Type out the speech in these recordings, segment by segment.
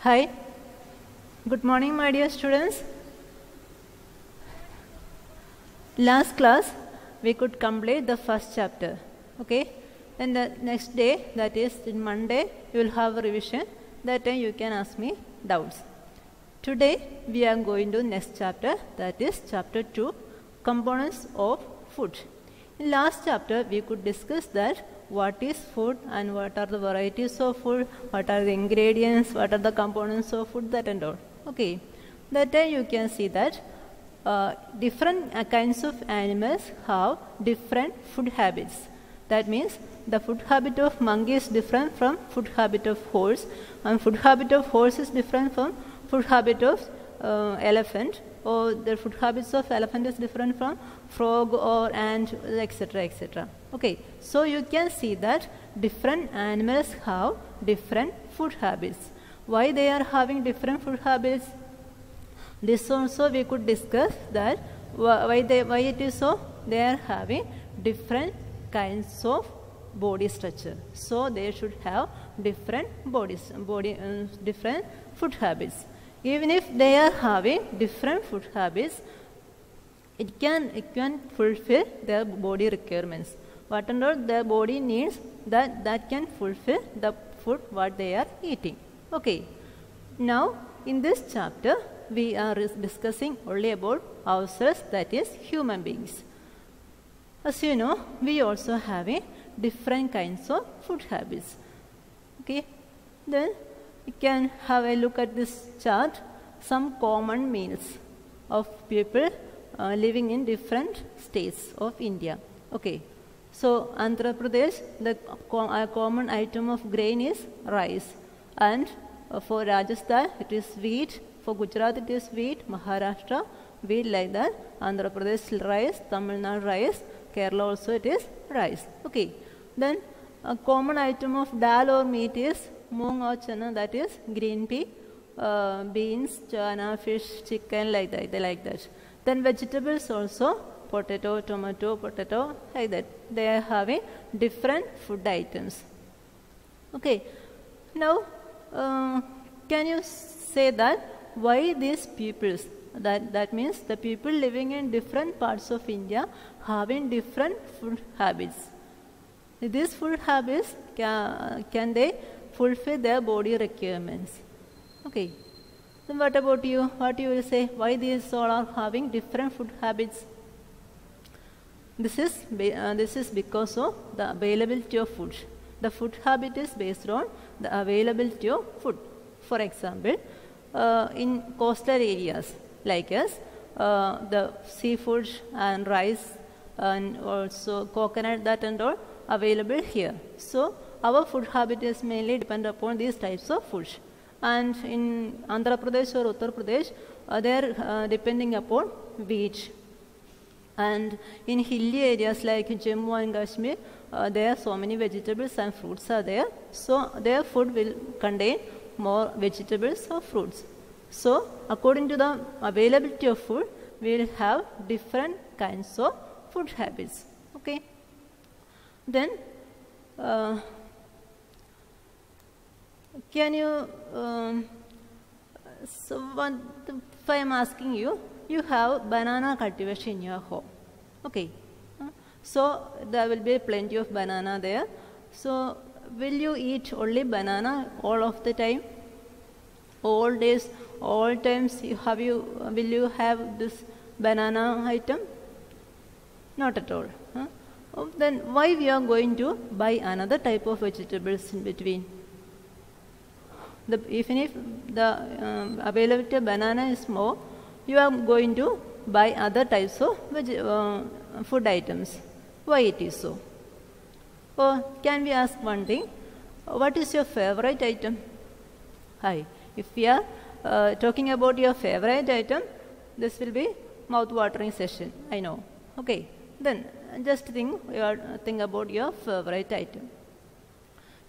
Hi, good morning my dear students. Last class we could complete the first chapter, okay? Then the next day, that is in Monday, you will have a revision. That time you can ask me doubts. Today we are going to next chapter, that is chapter 2, components of food. In last chapter we could discuss that what is food and what are the varieties of food, what are the ingredients, what are the components of food, that and all. Okay, that time you can see that different kinds of animals have different food habits. That means the food habit of monkey is different from food habit of horse, and food habit of horse is different from food habit of elephant, or the food habits of elephant is different from frog or ant, etc., etc. Okay, so you can see that different animals have different food habits. Why they are having different food habits? This also we could discuss that why it is so. They are having different kinds of body structure, so they should have different different food habits. Even if they are having different food habits, it can fulfill their body requirements. Whatever their body needs, that can fulfill the food what they are eating. Okay. Now in this chapter we are discussing only about ourselves, that is human beings. As you know, we also have different kinds of food habits. Okay. Then you can have a look at this chart, some common meals of people living in different states of India. Okay. So Andhra Pradesh, the common item of grain is rice, and for Rajasthan it is wheat, for Gujarat it is wheat, Maharashtra wheat, like that, Andhra Pradesh rice, Tamil Nadu rice, Kerala also it is rice. Okay. Then a common item of dal or meat is moong or chana, that is green pea, beans, chana, fish, chicken, like that. Then vegetables also, potato, tomato, potato, like that. They are having different food items. Okay. Now, can you say that why these peoples, that means the people living in different parts of India having different food habits? These food habits, can they fulfill their body requirements? Okay. Then what about you? What you will say? Why these all are having different food habits? This is because of the availability of food. The food habit is based on the availability of food. For example, in coastal areas like us, the seafood and rice and also coconut, that and all available here. So our food habit is mainly depend upon these types of food. And in Andhra Pradesh or Uttar Pradesh, they are depending upon wheat. And in hilly areas like Jammu and Kashmir, there are so many vegetables and fruits are there. So their food will contain more vegetables or fruits. So according to the availability of food, we will have different kinds of food habits. Okay. Then can you if I am asking you, you have banana cultivation in your home. Okay. So there will be plenty of banana there. So will you eat only banana all of the time? All days, all times will you have this banana item? Not at all. Then why we are going to buy another type of vegetables in between? Even if the availability of banana is more, you are going to buy other types of food items. Why it is so? Or can we ask one thing? What is your favorite item? Hi. If we are talking about your favorite item, this will be mouth-watering session, I know. Okay. Then just think about your favorite item.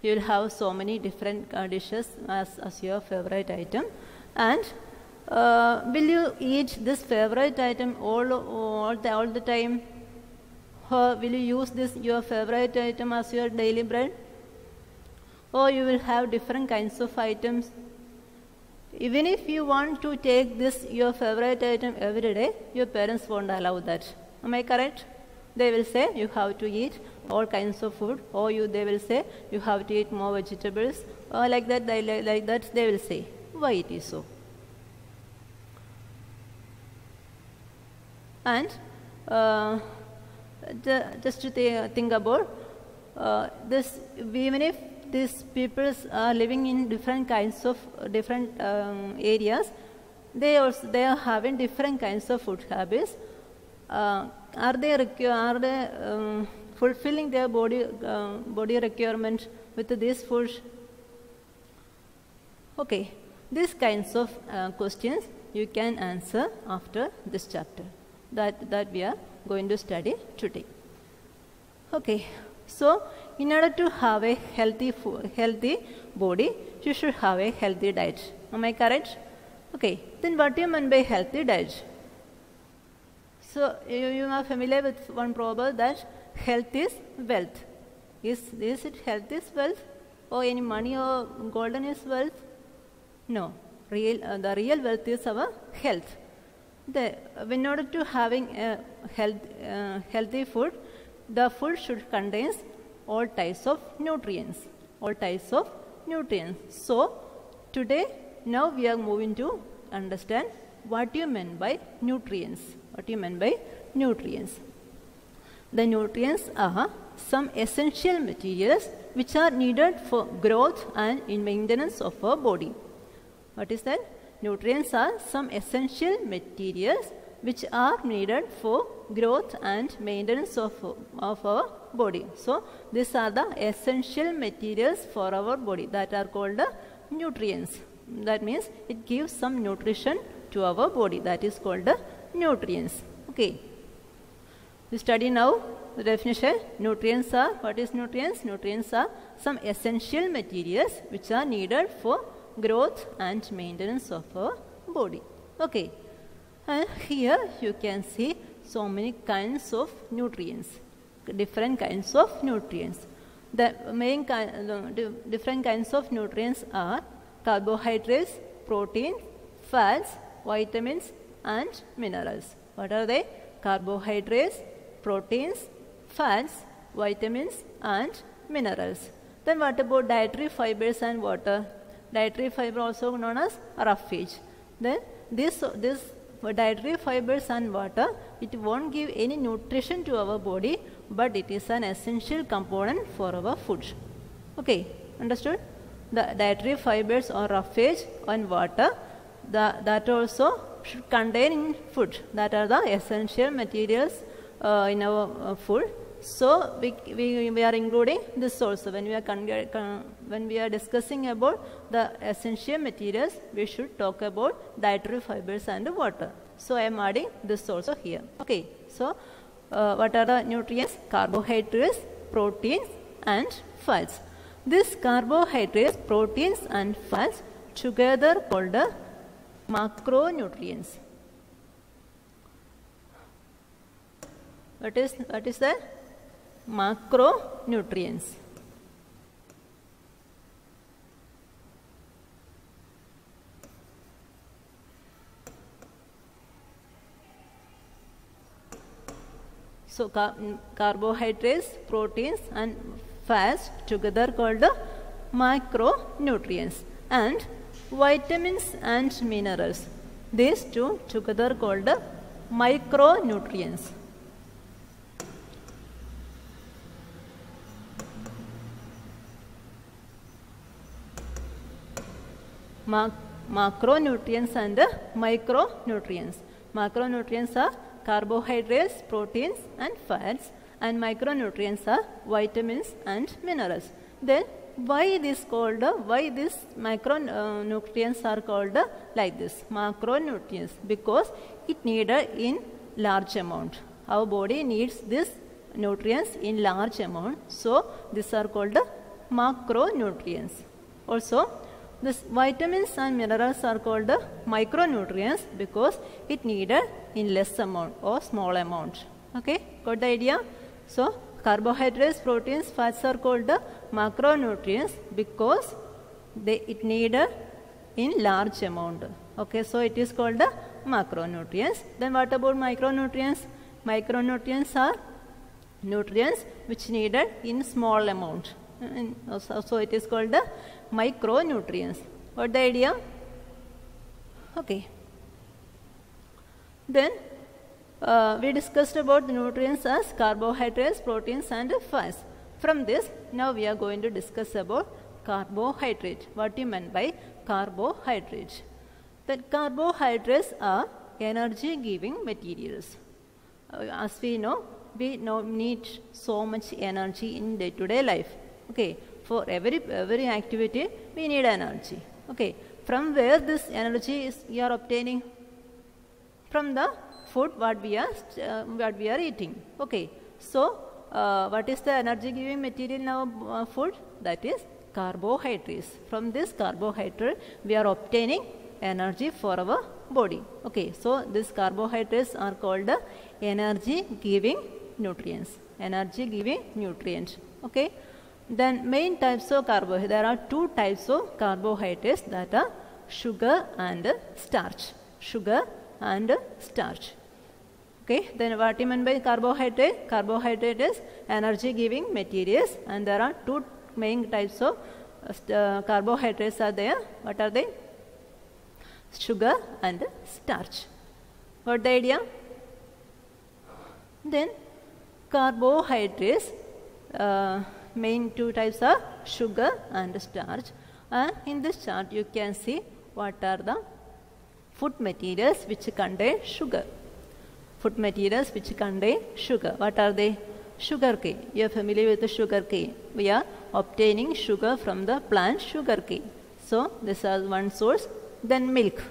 You will have so many different dishes as your favorite item, and will you eat this favorite item all the time? Or will you use your favorite item as your daily bread? Or you will have different kinds of items. Even if you want to take this, your favorite item every day, your parents won't allow that. Am I correct? They will say you have to eat all kinds of food, or they will say you have to eat more vegetables, or like that they will say. Why it is so? And just to think about this, even if these people are living in different kinds of areas, they are having different kinds of food habits. Are they fulfilling their body requirement with this food? Okay, these kinds of questions you can answer after this chapter that we are going to study today. Okay, so in order to have a healthy body, you should have a healthy diet. Am I correct? Okay, then what do you mean by healthy diet? So you are familiar with one proverb that health is wealth. Is it health is wealth, or any money or golden is wealth? No, the real wealth is our health. In order to having a healthy food, the food should contain all types of nutrients. So today, now we are moving to understand what you mean by nutrients. The nutrients are some essential materials which are needed for growth and in maintenance of our body. What is that? Nutrients are some essential materials which are needed for growth and maintenance of our body. So these are the essential materials for our body that are called nutrients. That means it gives some nutrition to our body. That is called nutrients. Okay. We study now the definition. Nutrients are, what is nutrients? Nutrients are some essential materials which are needed for growth and maintenance of our body. Okay. And here you can see so many kinds of nutrients, different kinds of nutrients. The main different kinds of nutrients are carbohydrates, protein, fats, vitamins and minerals. What are they? Carbohydrates, proteins, fats, vitamins and minerals. Then what about dietary fibers and water? Dietary fiber also known as roughage. Then this dietary fibers and water, it won't give any nutrition to our body, but it is an essential component for our food. Okay, understood? The dietary fibers or roughage and water, that also should contain in food. That are the essential materials in our food. So we are including this also. When we are discussing about the essential materials, we should talk about dietary fibers and water. So I am adding this also here. Okay. So what are the nutrients? Carbohydrates, proteins and fats. These carbohydrates, proteins and fats together called macronutrients. What is that? Macronutrients. So carbohydrates, proteins and fats together called macronutrients, and vitamins and minerals, these two together called micronutrients. Macronutrients and micronutrients. Macronutrients are carbohydrates, proteins and fats, and micronutrients are vitamins and minerals. Then why these macronutrients are called like this, macronutrients? Because it needed in large amount. Our body needs these nutrients in large amount, so these are called macronutrients. Also, these vitamins and minerals are called micronutrients because it needed in less amount or small amount. Okay, got the idea? So carbohydrates, proteins, fats are called macronutrients because it needed in large amount. Okay, so it is called the macronutrients. Then what about micronutrients? Micronutrients are nutrients which needed in small amount. So it is called the micronutrients. What the idea? Okay. Then we discussed about the nutrients as carbohydrates, proteins and fats. From this, now we are going to discuss about carbohydrate. What you meant by carbohydrate? That carbohydrates are energy giving materials. As we know need so much energy in day-to-day life. Okay, for every activity we need energy. Okay, from where this energy is we are obtaining? From the food what we are eating. Okay, so what is the energy giving material in our food? That is carbohydrates. From this carbohydrate we are obtaining energy for our body. Okay, so these carbohydrates are called the energy giving nutrients. Energy giving nutrients. Okay, then main types of carbohydrates. There are two types of carbohydrates, that are sugar and starch. Sugar and starch. Okay, then what you mean by carbohydrate? Carbohydrate is energy giving materials, and there are two main types of carbohydrates are there. What are they? Sugar and starch. Got the idea? Then carbohydrates, main two types are sugar and starch, and in this chart you can see what are the food materials which contain sugar. Food materials which contain sugar. What are they? Sugar cane. You are familiar with the sugar cane. We are obtaining sugar from the plant sugar cane. So this is one source. Then milk.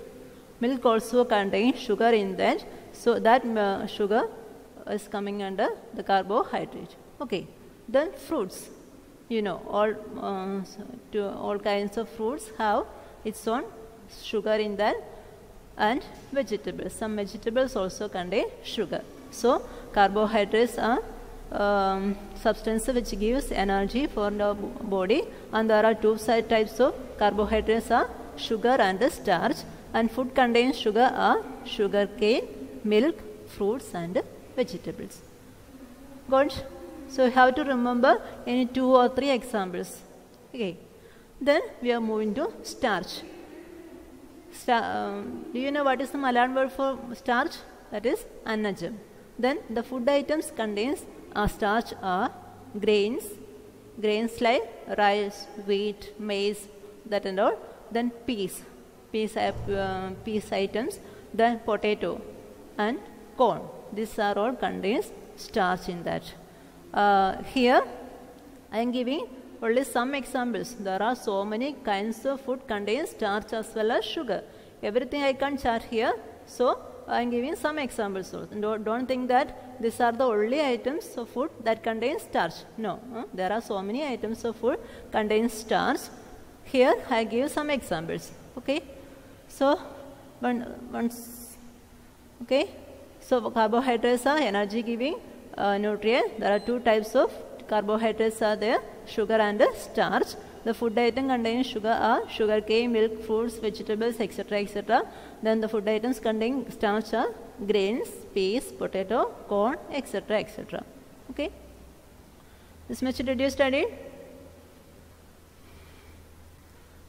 Milk also contains sugar in that. So that sugar is coming under the carbohydrate. Okay. Then fruits. You know, all kinds of fruits have its own sugar in that. And vegetables. Some vegetables also contain sugar. So carbohydrates are substance which gives energy for the body, and there are two types of carbohydrates are sugar and starch, and food contains sugar are sugar cane, milk, fruits and vegetables. Good. So you have to remember any 2 or 3 examples. Okay. Then we are moving to starch. Do you know what is the Malayalam word for starch? That is annajam. Then the food items contains starch are grains like rice, wheat, maize, that and all. Then peas items. Then potato and corn. These are all contains starch in that. Here I am giving only some examples. There are so many kinds of food contains starch as well as sugar. Everything I can't chart here, so I am giving some examples. Don't think that these are the only items of food that contains starch. No, there are so many items of food contains starch. Here I give some examples. Okay, so okay, so carbohydrates are energy giving nutrient. There are two types of carbohydrates are there, sugar and starch. The food item contains sugar are sugar cane, milk, fruits, vegetables, etc., etc. Then the food items containing starch are grains, peas, potato, corn, etc., etc. Okay. This much did you study?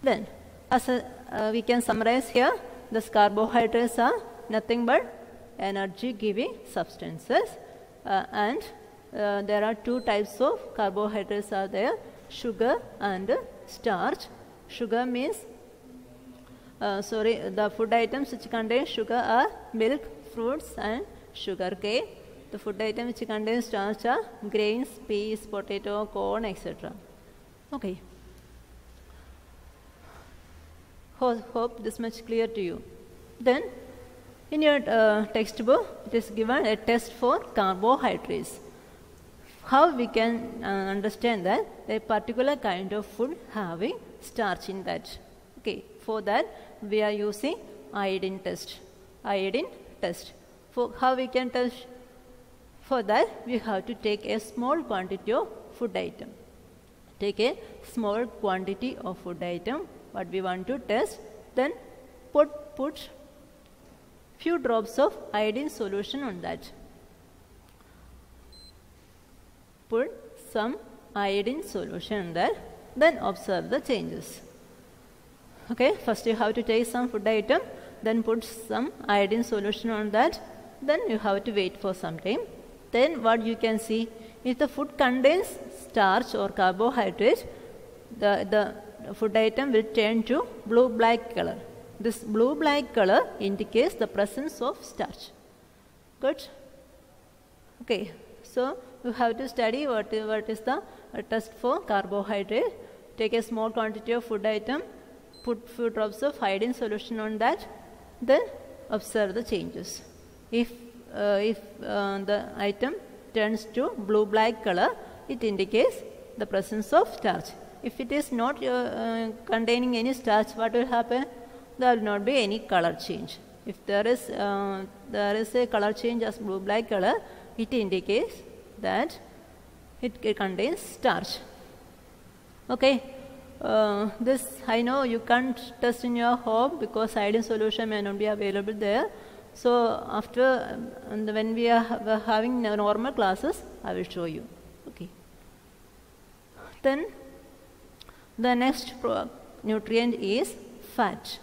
Then, as we can summarize here, the carbohydrates are nothing but energy-giving substances, and there are two types of carbohydrates are there, sugar and starch. Sugar means, the food items which contain sugar are milk, fruits and sugar cane. The food items which contain starch are grains, peas, potato, corn, etc. Okay. Hope this much clear to you. Then, in your textbook, it is given a test for carbohydrates. How we can understand that a particular kind of food having starch in that. Okay, for that we are using iodine test. Iodine test. For how we can test? For that we have to take a small quantity of food item. Take a small quantity of food item. What we want to test? Then put few drops of iodine solution on that. Put some iodine solution in there, then observe the changes. Okay, first you have to take some food item, then put some iodine solution on that, then you have to wait for some time. Then what you can see, if the food contains starch or carbohydrate, the food item will turn to blue-black color. This blue-black color indicates the presence of starch. Good? Okay, so you have to study what is the test for carbohydrate. Take a small quantity of food item, put few drops of iodine solution on that, then observe the changes. If the item turns to blue-black color, it indicates the presence of starch. If it is not containing any starch, what will happen? There will not be any color change. If there is a color change as blue-black color, it indicates that it contains starch. Okay. This I know you can't test in your home because iodine solution may not be available there. So after when we are having normal classes, I will show you. Okay. Then the next nutrient is fat.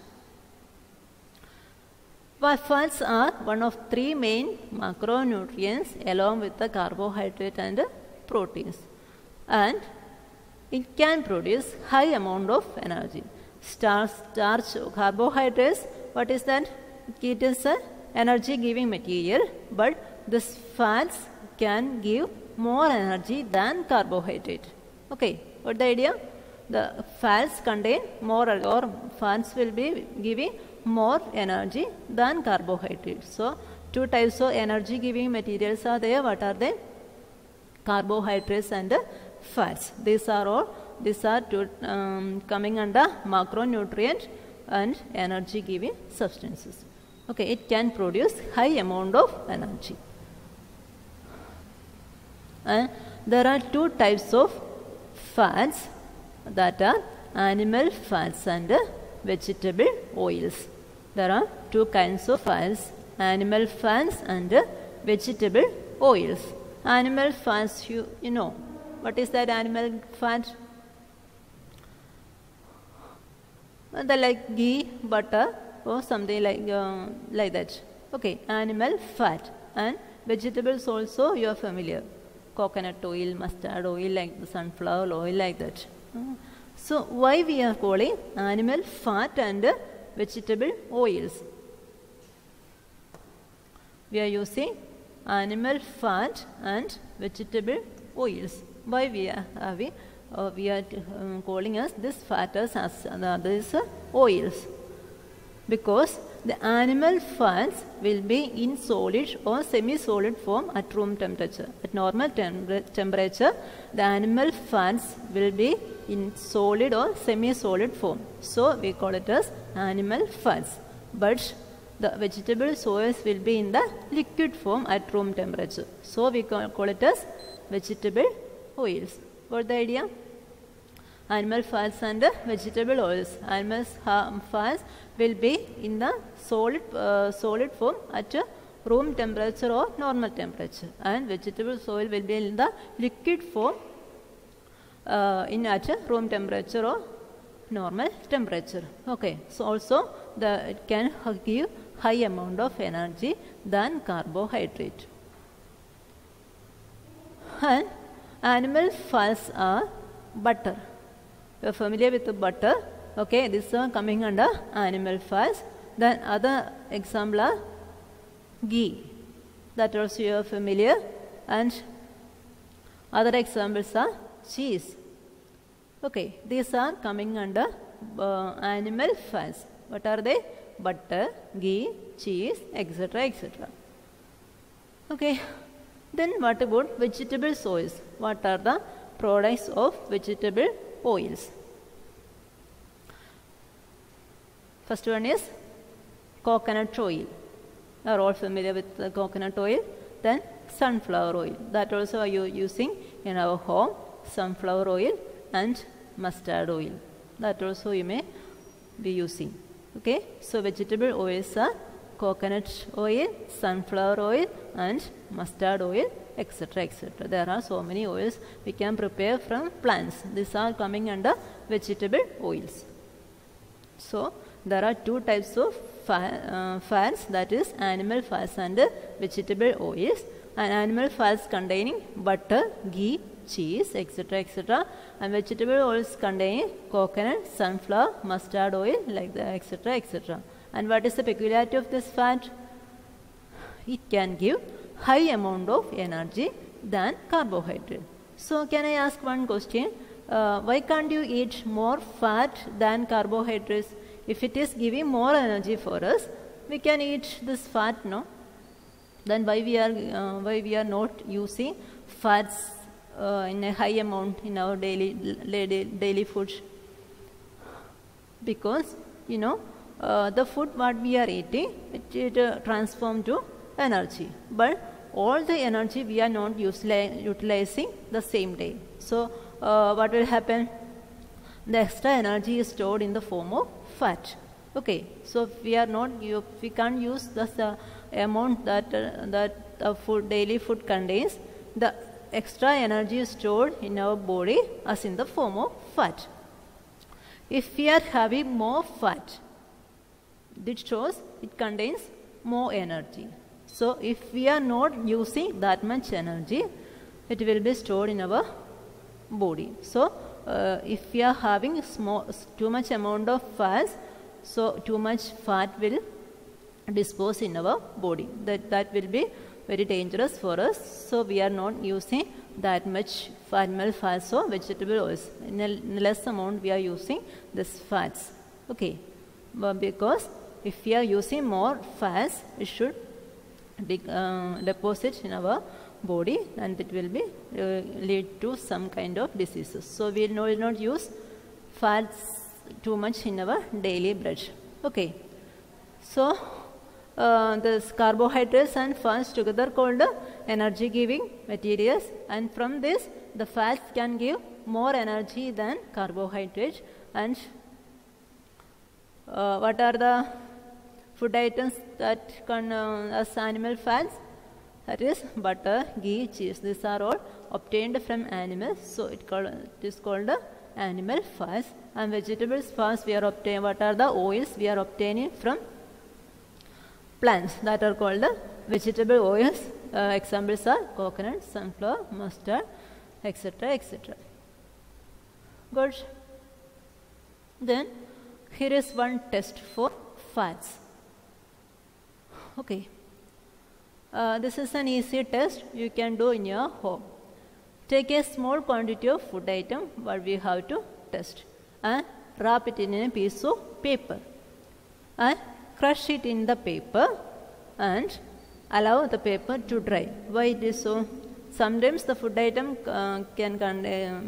Fats are one of three main macronutrients along with the carbohydrate and proteins, and it can produce high amount of energy. Starch, carbohydrates, what is that? It is an energy giving material, but this fats can give more energy than carbohydrate. Okay, what the idea? The fats contain more, or fats will be giving more energy than carbohydrates. So two types of energy giving materials are there. What are they? Carbohydrates and fats. These are two coming under macronutrient and energy giving substances. Okay, it can produce high amount of energy. And there are two types of fats, that are animal fats and vegetable oils. There are two kinds of fats, animal fats and vegetable oils. Animal fats, you know. What is that animal fat? They like ghee, butter, or something like that. Okay, animal fat. And vegetables also you are familiar. Coconut oil, mustard oil, like the sunflower oil, like that. So why we are calling animal fat and vegetable oils? We are using animal fat and vegetable oils. Why we are calling us this fat as these oils? Because the animal fats will be in solid or semi-solid form at room temperature. At normal temperature, the animal fats will be in solid or semi-solid form. So we call it as animal fats. But the vegetable oils will be in the liquid form at room temperature. So we call it as vegetable oils. What the idea? Animal fats and vegetable oils. Animal fats will be in the solid form at room temperature or normal temperature, and vegetable oil will be in the liquid form at room temperature or normal temperature. Okay, so also it can give high amount of energy than carbohydrate. And animal fats are butter. You are familiar with the butter. Okay, this is coming under animal fats. Then other example are ghee. That also you are familiar. And other examples are cheese. Okay, these are coming under animal fats. What are they? Butter, ghee, cheese, etc., etc. Okay, then what about vegetable oils? What are the products of vegetable oils? First one is coconut oil. You are all familiar with the coconut oil. Then sunflower oil. That also are you using in our home. Sunflower oil and mustard oil. That also you may be using. Okay, so vegetable oils are coconut oil, sunflower oil and mustard oil, etc., etc. There are so many oils we can prepare from plants. These are coming under vegetable oils. So there are two types of fats, that is animal fats and vegetable oils. And animal fats containing butter, ghee, cheese, etc., etc. And vegetable oils containing coconut, sunflower, mustard oil, like that, etc., etc. And what is the peculiarity of this fat? It can give high amount of energy than carbohydrate. So can I ask one question? Why can't you eat more fat than carbohydrates? If it is giving more energy for us, we can eat this fat, no? Then why we are not using fats in a high amount in our daily food? Because the food what we are eating, it transforms to energy, but all the energy we are not utilizing the same day. So what will happen? The extra energy is stored in the form of fat. Okay, so we can't use the amount that daily food contains. The extra energy is stored in our body as in the form of fat. If we are having more fat, it shows it contains more energy. So if we are not using that much energy, it will be stored in our body. So if we are having too much amount of fats, so too much fat will dispose in our body. That will be very dangerous for us. So we are not using that much animal fats or vegetable oils. In a less amount we are using this fats. Okay, but because if we are using more fats, it should deposit in our body, and it will be lead to some kind of diseases. So we will not use fats too much in our daily bread. Okay, so this carbohydrates and fats together called energy giving materials, and from this the fats can give more energy than carbohydrates. And what are the food items that can as animal fats? That is butter, ghee, cheese. These are all obtained from animals, so it is called animal fats. And vegetables fats we are obtaining. What are the oils we are obtaining from plants? That are called vegetable oils. Examples are coconut, sunflower, mustard, etc., etc. Good. Then here is one test for fats. Okay. This is an easy test you can do in your home. Take a small quantity of food item what we have to test and wrap it in a piece of paper and crush it in the paper and allow the paper to dry. Why it is so? Sometimes the food item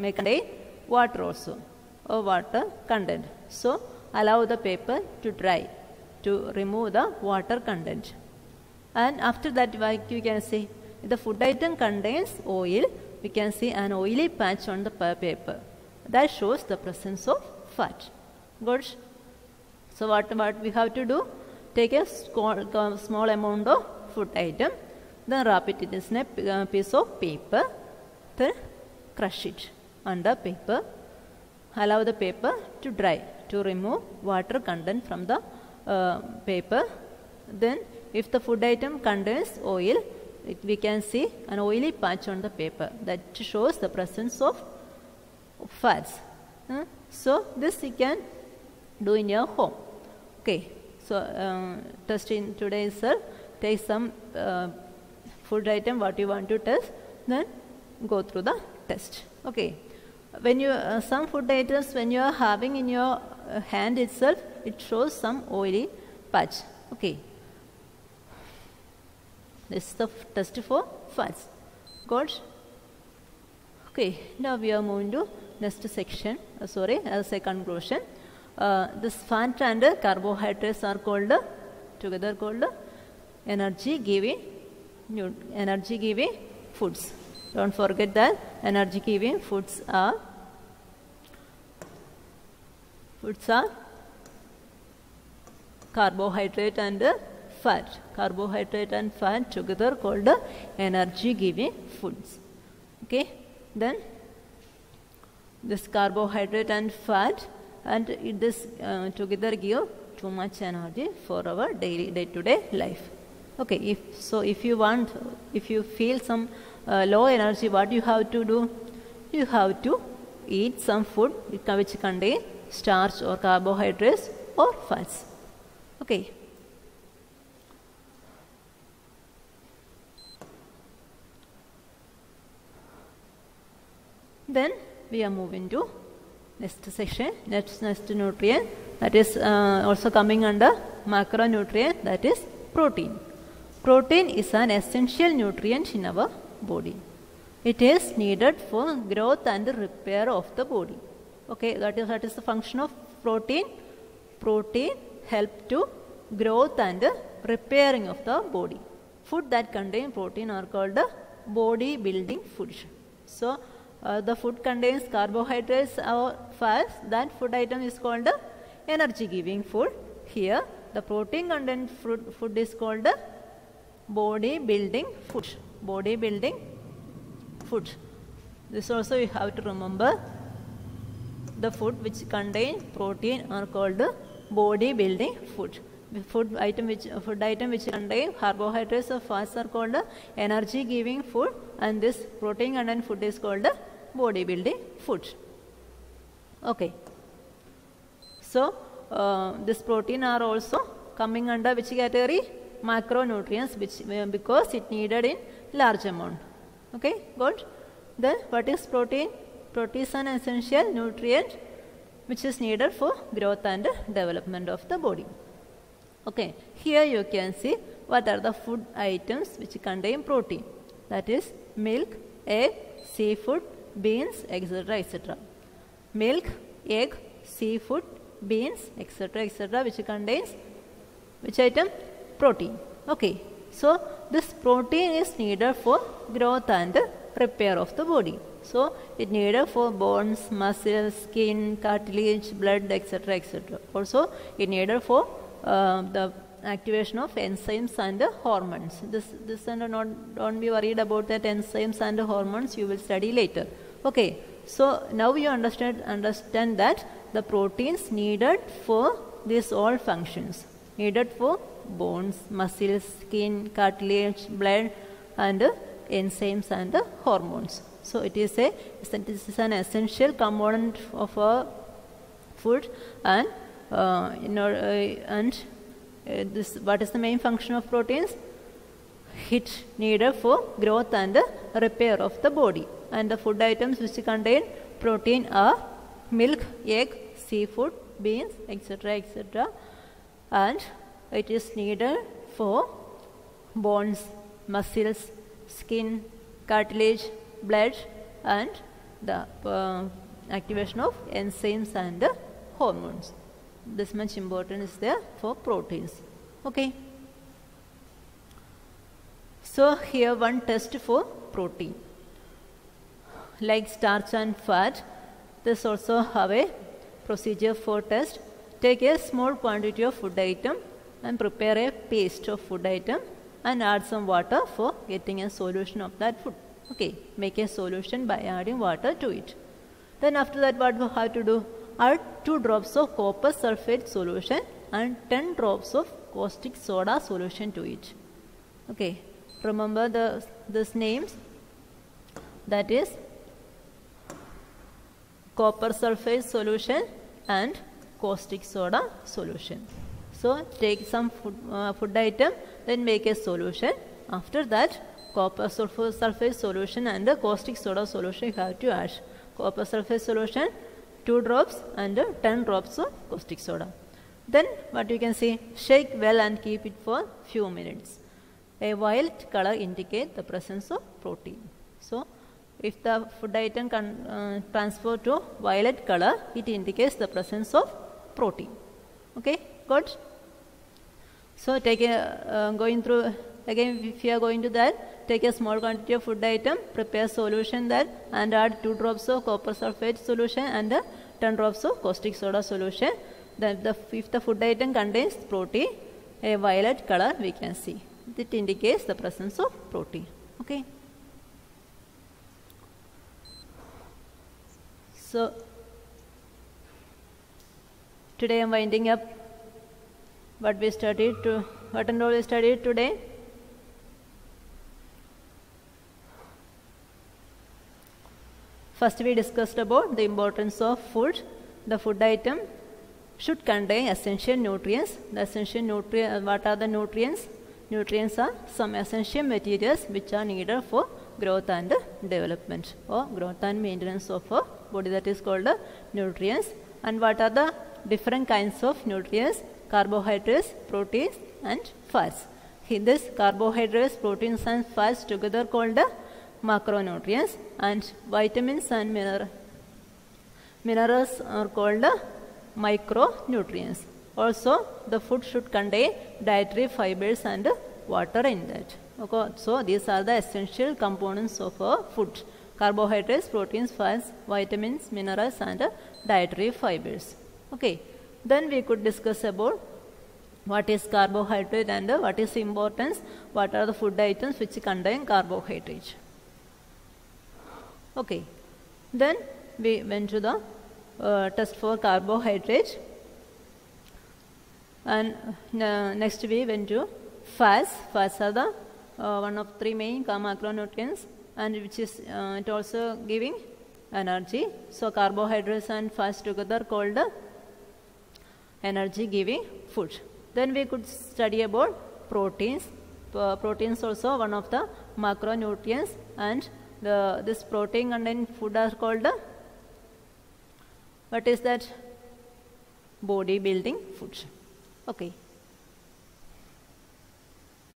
may contain water also or water content. So allow the paper to dry to remove the water content. And after that, like you can see, if the food item contains oil, we can see an oily patch on the paper. That shows the presence of fat. Good. So what we have to do? Take a small amount of food item, then wrap it in a piece of paper, then crush it on the paper. Allow the paper to dry to remove water content from the paper. Then if the food item contains oil, we can see an oily patch on the paper. That shows the presence of fats. So this you can do in your home. Okay. So test in today itself. Take some food item what you want to test, then go through the test. Okay. When you some food items when you are having in your hand itself, it shows some oily patch. Okay. This is the test for fats. Got? Okay. Now we are moving to next section. As a conclusion, this fat and carbohydrates are together called energy giving foods. Don't forget that energy giving foods are carbohydrate and fat. Carbohydrate and fat together called energy giving foods. Okay, then this carbohydrate and fat and this together give too much energy for our daily day-to-day life. Okay, if you feel some low energy, what you have to do? You have to eat some food which contain starch or carbohydrates or fats. Okay. Then we are moving to next section, next nutrient, that is also coming under macronutrient, that is protein. Protein is an essential nutrient in our body. It is needed for growth and repair of the body. Okay, that is the function of protein. Protein help to growth and repairing of the body. Food that contain protein are called body building foods. So the food contains carbohydrates or fats, that food item is called energy giving food. Here the protein content food is called body building food. Body building food. This also you have to remember. The food which contain protein are called body building food. Food item which contain carbohydrates or fats are called energy giving food, and this protein content food is called body building food. Okay. So this protein are also coming under which category? Macronutrients, which because it needed in large amount. Okay, good. Then what is protein? Protein is an essential nutrient which is needed for growth and development of the body. Okay, here you can see what are the food items which contain protein. That is milk, egg, seafood, beans, etc. etc. Milk, egg, seafood, beans, etc. which contains which item? Protein. Okay, so this protein is needed for growth and repair of the body. So it needed for bones, muscles, skin, cartilage, blood, etc. etc. Also it needed for the activation of enzymes and hormones. This and don't be worried about that enzymes and hormones, you will study later. Okay, so now you understand that the proteins needed for these all functions, needed for bones, muscles, skin, cartilage, blood, and enzymes and hormones. So this is an essential component of our food, and this what is the main function of proteins? It needed for growth and repair of the body. And the food items which contain protein are milk, egg, seafood, beans, etc. etc. And it is needed for bones, muscles, skin, cartilage, blood, and the activation of enzymes and hormones. This much importance is there for proteins. Okay. So here one test for protein. Like starch and fat, this also have a procedure for test. Take a small quantity of food item and prepare a paste of food item and add some water for getting a solution of that food. Okay, make a solution by adding water to it. Then after that, what we have to do? Add 2 drops of copper sulfate solution and 10 drops of caustic soda solution to it. Okay, remember these names. That is copper sulfate solution and caustic soda solution. So take some food item, then make a solution. After that, copper sulfate solution and the caustic soda solution you have to add. Copper sulfate solution 2 drops and 10 drops of caustic soda. Then what you can see, shake well and keep it for few minutes. A violet color indicates the presence of protein. So if the food item can transfer to violet color, it indicates the presence of protein. Okay, good. So take a going through again. If you are going to that, take a small quantity of food item, prepare solution there, and add 2 drops of copper sulfate solution and 10 drops of caustic soda solution. if the food item contains protein, a violet color we can see. It indicates the presence of protein. Okay. So today I am winding up what and all we studied today. First we discussed about the importance of food. The food item should contain essential nutrients. The essential what are the nutrients? Nutrients are some essential materials which are needed for growth and development, or growth and maintenance of a body. That is called nutrients. And what are the different kinds of nutrients? Carbohydrates, proteins and fats. In this, carbohydrates, proteins and fats together called macronutrients, and vitamins and minerals are called micronutrients. Also, the food should contain dietary fibers and water in that. Okay. So, these are the essential components of food: carbohydrates, proteins, fats, vitamins, minerals and dietary fibers. Okay. Then we could discuss about what is carbohydrate and what is importance, what are the food items which contain carbohydrate. Okay. Then we went to the test for carbohydrate, and next we went to fats. Fats are the one of three main macronutrients, and which is it also giving energy. So carbohydrates and fats together called energy giving food. Then we could study about proteins. Proteins also one of the macronutrients, and this protein contained food are called what is that? Body building food. Okay.